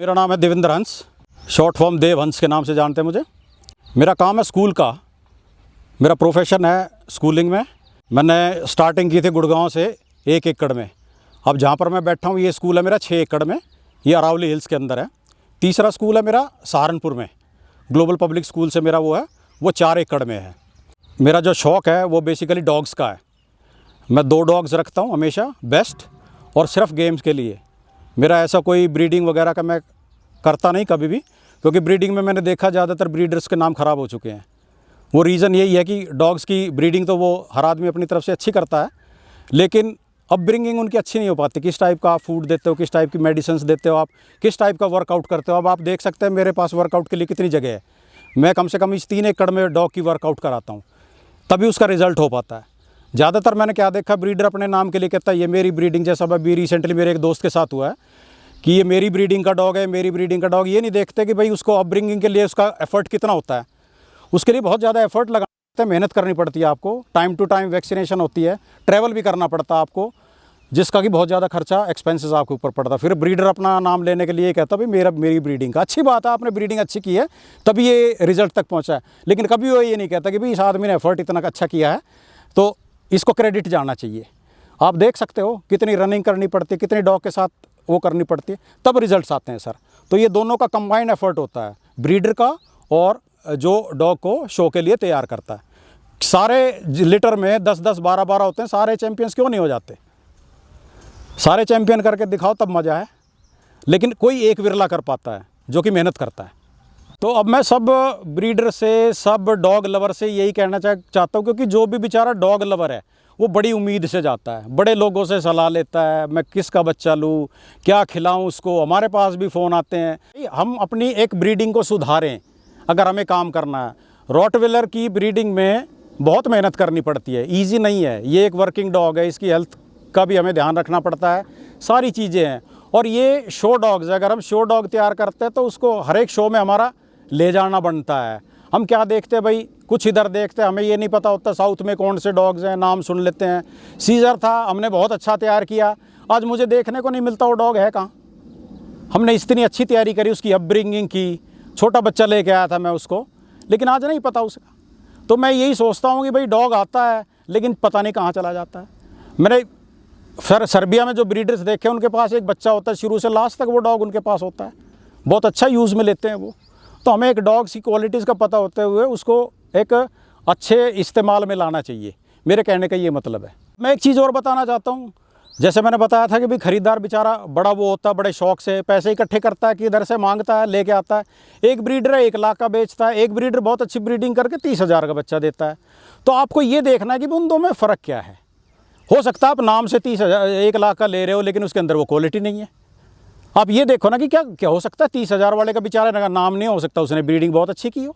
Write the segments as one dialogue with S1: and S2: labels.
S1: मेरा नाम है देवेंद्र हंस, शॉर्ट फॉर्म देव हंस के नाम से जानते हैं मुझे। मेरा काम है स्कूल का, मेरा प्रोफेशन है स्कूलिंग में। मैंने स्टार्टिंग की थी गुड़गांव से 1 एकड़ में। अब जहाँ पर मैं बैठा हूँ ये स्कूल है मेरा 6 एकड़ में, ये अरावली हिल्स के अंदर है। तीसरा स्कूल है मेरा सहारनपुर में, ग्लोबल पब्लिक स्कूल से मेरा वो है, वो 4 एकड़ में है। मेरा जो शौक़ है वो बेसिकली डॉग्स का है। मैं 2 डॉग्स रखता हूँ हमेशा, बेस्ट, और सिर्फ गेम्स के लिए। मेरा ऐसा कोई ब्रीडिंग वगैरह का मैं करता नहीं कभी भी, क्योंकि ब्रीडिंग में मैंने देखा ज़्यादातर ब्रीडर्स के नाम ख़राब हो चुके हैं। वो रीज़न यही है कि डॉग्स की ब्रीडिंग तो वो हर आदमी अपनी तरफ से अच्छी करता है, लेकिन अपब्रिंगिंग उनकी अच्छी नहीं हो पाती। किस टाइप का आप फूड देते हो, किस टाइप की मेडिसिन देते हो, आप किस टाइप का वर्कआउट करते हो। अब आप देख सकते हैं मेरे पास वर्कआउट के लिए कितनी जगह है। मैं कम से कम इस 3 एकड़ में डॉग की वर्कआउट कराता हूँ, तभी उसका रिज़ल्ट हो पाता है। ज़्यादातर मैंने क्या देखा, ब्रीडर अपने नाम के लिए कहता है ये मेरी ब्रीडिंग, जैसा अभी रिसेंटली मेरे एक दोस्त के साथ हुआ है कि ये मेरी ब्रीडिंग का डॉग है, मेरी ब्रीडिंग का डॉग। ये नहीं देखते कि भाई उसको अपब्रिंगिंग के लिए उसका एफ़र्ट कितना होता है। उसके लिए बहुत ज़्यादा एफ़र्ट लगाते हैं, मेहनत करनी पड़ती है आपको, टाइम टू टाइम वैक्सीनेशन होती है, ट्रैवल भी करना पड़ता है आपको, जिसका कि बहुत ज़्यादा खर्चा एक्सपेंसेस आपके ऊपर पड़ता है। फिर ब्रीडर अपना नाम लेने के लिए कहता है भाई मेरी ब्रीडिंग का। अच्छी बात है, आपने ब्रीडिंग अच्छी की है तभी ये रिज़ल्ट तक पहुँचा है, लेकिन कभी वो ये नहीं कहता कि भाई इस आदमी ने एफ़र्ट इतना अच्छा किया है तो इसको क्रेडिट जाना चाहिए। आप देख सकते हो कितनी रनिंग करनी पड़ती है, कितनी डॉग के साथ वो करनी पड़ती है, तब रिजल्ट्स आते हैं सर। तो ये दोनों का कंबाइंड एफर्ट होता है, ब्रीडर का और जो डॉग को शो के लिए तैयार करता है। सारे लिटर में 10-10, 12-12 होते हैं, सारे चैंपियंस क्यों नहीं हो जाते? सारे चैंपियन करके दिखाओ तब मज़ा है, लेकिन कोई एक विरला कर पाता है जो कि मेहनत करता है। तो अब मैं सब ब्रीडर से, सब डॉग लवर से यही कहना चाहता हूँ, क्योंकि जो भी बेचारा डॉग लवर है वो बड़ी उम्मीद से जाता है, बड़े लोगों से सलाह लेता है, मैं किसका बच्चा लूँ, क्या खिलाऊँ उसको। हमारे पास भी फ़ोन आते हैं। हम अपनी एक ब्रीडिंग को सुधारें अगर हमें काम करना है। रॉटविलर की ब्रीडिंग में बहुत मेहनत करनी पड़ती है, ईजी नहीं है। ये एक वर्किंग डॉग है, इसकी हेल्थ का भी हमें ध्यान रखना पड़ता है, सारी चीज़ें हैं। और ये शो डॉग्स है, अगर हम शो डॉग तैयार करते हैं तो उसको हर एक शो में हमारा ले जाना बनता है। हम क्या देखते हैं भाई, कुछ इधर देखते हैं, हमें ये नहीं पता होता साउथ में कौन से डॉग्स हैं, नाम सुन लेते हैं। सीजर था, हमने बहुत अच्छा तैयार किया, आज मुझे देखने को नहीं मिलता वो डॉग है कहाँ। हमने इतनी अच्छी तैयारी करी, उसकी अपब्रिंगिंग की, छोटा बच्चा लेके आया था मैं उसको, लेकिन आज नहीं पता उसका। तो मैं यही सोचता हूँ कि भाई डॉग आता है लेकिन पता नहीं कहाँ चला जाता है। मैंने सर्बिया में जो ब्रीडर्स देखे उनके पास एक बच्चा होता है, शुरू से लास्ट तक वो डॉग उनके पास होता है, बहुत अच्छा यूज़ में लेते हैं वो। तो हमें एक डॉग की क्वालिटीज़ का पता होते हुए उसको एक अच्छे इस्तेमाल में लाना चाहिए, मेरे कहने का ये मतलब है। मैं एक चीज़ और बताना चाहता हूँ, जैसे मैंने बताया था कि भाई ख़रीदार बेचारा बड़ा वो होता है, बड़े शौक़ से पैसे इकट्ठे करता है कि इधर से मांगता है, लेके आता है। एक ब्रीडर है 1 लाख का बेचता है, एक ब्रीडर बहुत अच्छी ब्रीडिंग करके 30,000 का बच्चा देता है। तो आपको ये देखना है कि उन दो में फ़र्क क्या है। हो सकता है आप नाम से 1 लाख का ले रहे हो, लेकिन उसके अंदर वो क्वालिटी नहीं है। आप ये देखो ना कि क्या क्या हो सकता है। 30,000 वाले का बेचारे का नाम नहीं हो सकता, उसने ब्रीडिंग बहुत अच्छी की हो।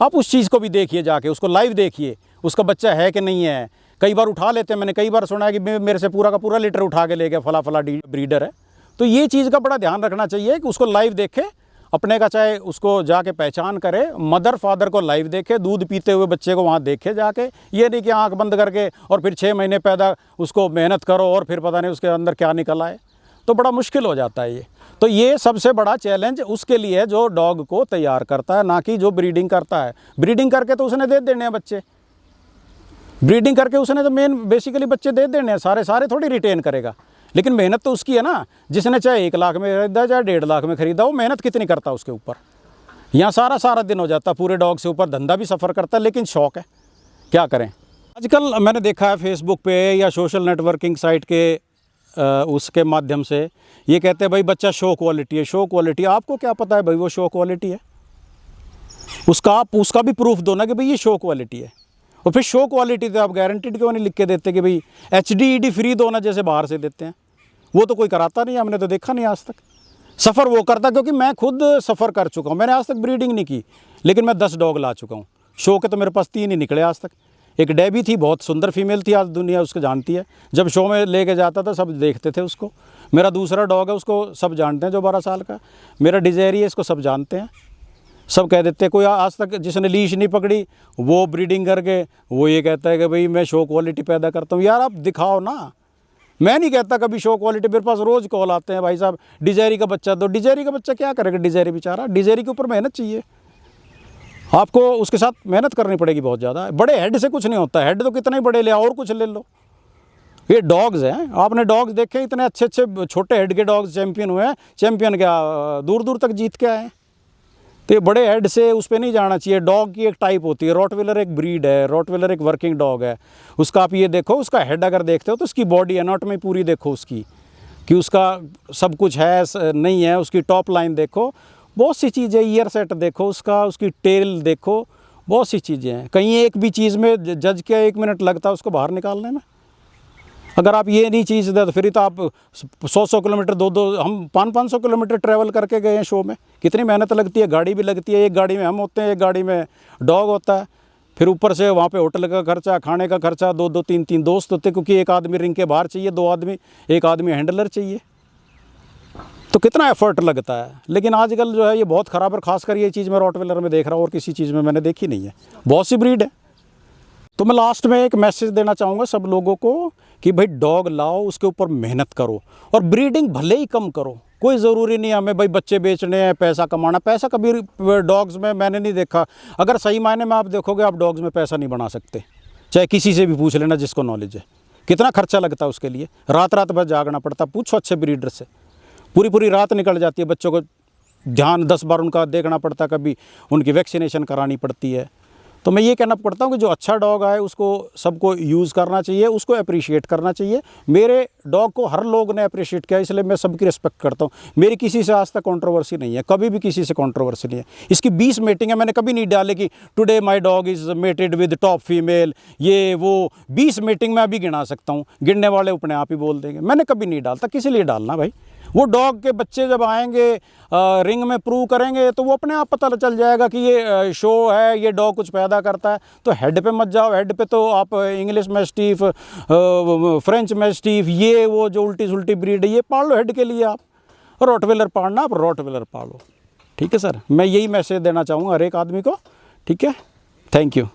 S1: आप उस चीज़ को भी देखिए, जाके उसको लाइव देखिए, उसका बच्चा है कि नहीं है। कई बार उठा लेते हैं, मैंने कई बार सुना है कि मेरे से पूरा का पूरा लीटर उठा के ले गया, फला फला ब्रीडर है। तो ये चीज़ का बड़ा ध्यान रखना चाहिए कि उसको लाइव देखे अपने का, चाहे उसको जाके पहचान करे, मदर फादर को लाइव देखे, दूध पीते हुए बच्चे को वहाँ देखे जाके। ये नहीं कि आँख बंद करके और फिर 6 महीने पैदा उसको मेहनत करो और फिर पता नहीं उसके अंदर क्या निकल आए, तो बड़ा मुश्किल हो जाता है ये। तो ये सबसे बड़ा चैलेंज उसके लिए है जो डॉग को तैयार करता है, ना कि जो ब्रीडिंग करता है। ब्रीडिंग करके तो उसने दे देने हैं बच्चे, ब्रीडिंग करके उसने तो मेन बेसिकली बच्चे दे देने हैं, सारे थोड़ी रिटेन करेगा। लेकिन मेहनत तो उसकी है ना, जिसने चाहे 1 लाख में खरीदा चाहे 1.5 लाख में खरीदा, वो मेहनत कितनी करता है उसके ऊपर। यहाँ सारा दिन हो जाता है पूरे डॉग से ऊपर, धंधा भी सफ़र करता है, लेकिन शौक़ है, क्या करें। आजकल मैंने देखा है फेसबुक पे या सोशल नेटवर्किंग साइट के उसके माध्यम से ये कहते हैं भाई बच्चा शो क्वालिटी है, शो क्वालिटी। आपको क्या पता है भाई वो शो क्वालिटी है? उसका भी प्रूफ दो ना कि भाई ये शो क्वालिटी है। और फिर शो क्वालिटी तो आप गारंटीड क्यों नहीं लिख के देते कि भाई HDED फ्री दो ना, जैसे बाहर से देते हैं। वो तो कोई कराता नहीं, हमने तो देखा नहीं आज तक। सफ़र वो करता, क्योंकि मैं खुद सफ़र कर चुका हूँ। मैंने आज तक ब्रीडिंग नहीं की, लेकिन मैं 10 डॉग ला चुका हूँ। शो के तो मेरे पास 3 ही निकले आज तक। एक डेबी थी, बहुत सुंदर फीमेल थी, आज दुनिया उसको जानती है। जब शो में लेके जाता था सब देखते थे उसको। मेरा दूसरा डॉग है, उसको सब जानते हैं, जो 12 साल का। मेरा डिज़ायरी है, इसको सब जानते हैं, सब कह देते हैं। कोई आज तक जिसने लीश नहीं पकड़ी वो ब्रीडिंग करके वो ये कहता है कि भाई मैं शो क्वालिटी पैदा करता हूँ। यार आप दिखाओ ना, मैं नहीं कहता कभी शो क्वालिटी, मेरे पास रोज़ कॉल आते हैं, भाई साहब डिजायरी का बच्चा दो। डिजायरी का बच्चा क्या करेगा डिजायरी बेचारा? डिजायरी के ऊपर मेहनत चाहिए, आपको उसके साथ मेहनत करनी पड़ेगी बहुत ज़्यादा। बड़े हेड से कुछ नहीं होता, हेड तो कितने ही बड़े ले आओ और कुछ ले लो। ये डॉग्स हैं, आपने डॉग्स देखे इतने अच्छे अच्छे छोटे हेड के डॉग्स चैंपियन हुए हैं, चैंपियन क्या दूर दूर तक जीत के आए। तो ये बड़े हेड से उस पर नहीं जाना चाहिए। डॉग की एक टाइप होती है, रॉटविलर एक ब्रीड है, रॉटविलर एक वर्किंग डॉग है। उसका आप ये देखो, उसका हेड अगर देखते हो तो उसकी बॉडी एनाटॉमी पूरी देखो उसकी, कि उसका सब कुछ है नहीं है, उसकी टॉप लाइन देखो, बहुत सी चीज़ें, ईयर सेट देखो उसका, उसकी टेल देखो, बहुत सी चीज़ें हैं। कहीं एक भी चीज़ में जज के 1 मिनट लगता है उसको बाहर निकालने में। अगर आप ये नहीं चीज़ दे तो फिर तो आप 100 किलोमीटर 2 हम 500 किलोमीटर ट्रैवल करके गए हैं शो में। कितनी मेहनत लगती है, गाड़ी भी लगती है, एक गाड़ी में हम होते हैं, एक गाड़ी में डॉग होता है, फिर ऊपर से वहाँ पे होटल का खर्चा, खाने का खर्चा, 2-2 3-3 दोस्त होते, क्योंकि एक आदमी रिंग के बाहर चाहिए, 2 आदमी, एक आदमी हैंडलर चाहिए, तो कितना एफर्ट लगता है। लेकिन आजकल जो है ये बहुत ख़राब है, खासकर ये चीज़ मैं रॉटविलर में देख रहा हूँ और किसी चीज़ में मैंने देखी नहीं है। बहुत सी ब्रीड है। तो मैं लास्ट में एक मैसेज देना चाहूँगा सब लोगों को कि भाई डॉग लाओ, उसके ऊपर मेहनत करो और ब्रीडिंग भले ही कम करो, कोई ज़रूरी नहीं हमें भाई बच्चे बेचने हैं, पैसा कमाना। पैसा कभी डॉग्स में मैंने नहीं देखा। अगर सही मायने में आप देखोगे, आप डॉग्स में पैसा नहीं बना सकते, चाहे किसी से भी पूछ लेना जिसको नॉलेज है। कितना खर्चा लगता है उसके लिए, रात रात भर जागना पड़ता। पूछो अच्छे ब्रीडर से, पूरी पूरी रात निकल जाती है, बच्चों को ध्यान 10 बार उनका देखना पड़ता, कभी उनकी वैक्सीनेशन करानी पड़ती है। तो मैं ये कहना पड़ता हूँ कि जो अच्छा डॉग आए उसको सबको यूज़ करना चाहिए, उसको अप्रिशिएट करना चाहिए। मेरे डॉग को हर लोग ने अप्रिशिएट किया, इसलिए मैं सबकी रिस्पेक्ट करता हूँ। मेरी किसी से आज तक कंट्रोवर्सी नहीं है, कभी भी किसी से कंट्रोवर्सी नहीं है। इसकी 20 मीटिंग है, मैंने कभी नहीं डाले कि today my dog is mated with top female, ये वो 20 मीटिंग में अभी गिना सकता हूँ, गिनने वाले अपने आप ही बोल देंगे। मैंने कभी नहीं डालता, किसी लिए डालना भाई? वो डॉग के बच्चे जब आएंगे रिंग में प्रूव करेंगे तो वो अपने आप पता चल जाएगा कि ये शो है, ये डॉग कुछ पैदा करता है। तो हेड पे मत जाओ, हेड पे तो आप इंग्लिश मैस्टीफ, फ्रेंच मैस्टीफ, ये वो जो उल्टी सुल्टी ब्रीड है ये पाल लो हेड के लिए। आप रॉटविलर पालना, आप रॉटविलर पालो, ठीक है सर। मैं यही मैसेज देना चाहूँगा हर एक आदमी को, ठीक है। Thank you.